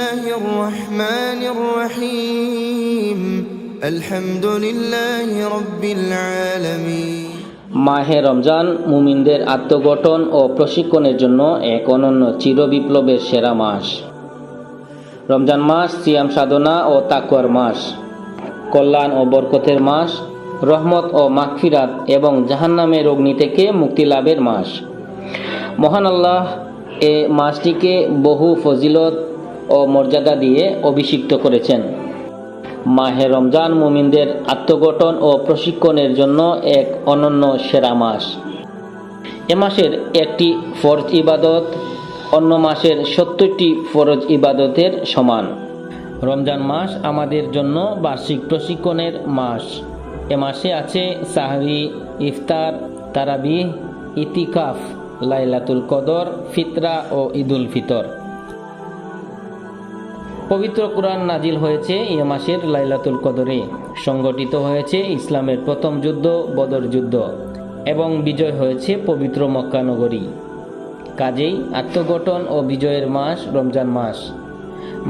الله الرحمن الرحيم الحمد لله رب العالمين। মাহে রমজান মুমিনদের আত্মগঠন ও প্রশিক্ষণের জন্য এক অনন্য চিরবিপ্লবের সেরা মাস। রমজান মাস সিয়াম সাধনা ও তাকওয়ার মাস, কল্যাণ ও বরকতের মাস, রহমত ও মাগফিরাত এবং জাহান্নামের অগ্নি থেকে মুক্তি লাভের মাস। মহান আল্লাহ এ মাসটিকে বহু ফজিলত ও মর্যাদা দিয়ে অভিষিক্ত করেছেন। মাহে রমজান মুমিনদের আত্মগঠন ও প্রশিক্ষণের জন্য এক অনন্য সেরা মাস। এ মাসের একটি ফরজ ইবাদত অন্য মাসের 70টি ফরজ ইবাদতের সমান। রমজান মাস আমাদের জন্য বার্ষিক প্রশিক্ষণের মাস। এ মাসে আছে সাহরি, ইফতার, তারাবিহ, ইতিকাফ, লাইলাতুল কদর, ফিতরা ও ঈদুল ফিতর। পবিত্র কুরআন নাজিল হয়েছে এ মাসের লাইলাতুল কদরে। সংগঠিত হয়েছে ইসলামের প্রথম যুদ্ধ বদর যুদ্ধ এবং বিজয় হয়েছে পবিত্র মক্কা নগরী। কাজেই আত্মগঠন ও বিজয়ের মাস রমজান মাস।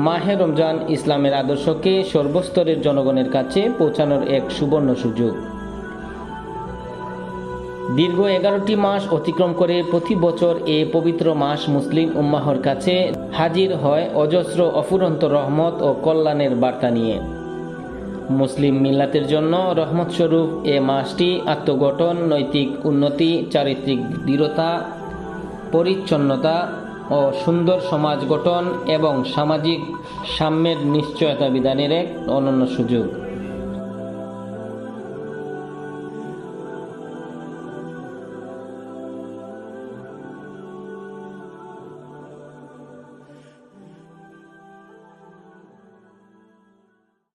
মাহে রমজান ইসলামের আদর্শকে সর্বস্তরের জনগণের কাছে পৌঁছানোর এক সুবর্ণ সুযোগ। দীর্ঘ 11টি মাস অতিক্রম করে প্রতি বছর এ পবিত্র মাস মুসলিম উম্মাহর কাছে হাজির হয় অজস্র অফুরন্ত রহমত ও কল্যাণের বার্তা নিয়ে। মুসলিম মিল্লাতের জন্য রহমত স্বরূপ এ মাসটি আত্মগঠন, নৈতিক উন্নতি, চারিত্রিক দৃঢ়তা, পরিচ্ছন্নতা ও সুন্দর সমাজ গঠন এবং সামাজিক সাম্যের নিশ্চয়তা বিধানের এক অনন্য সুযোগ।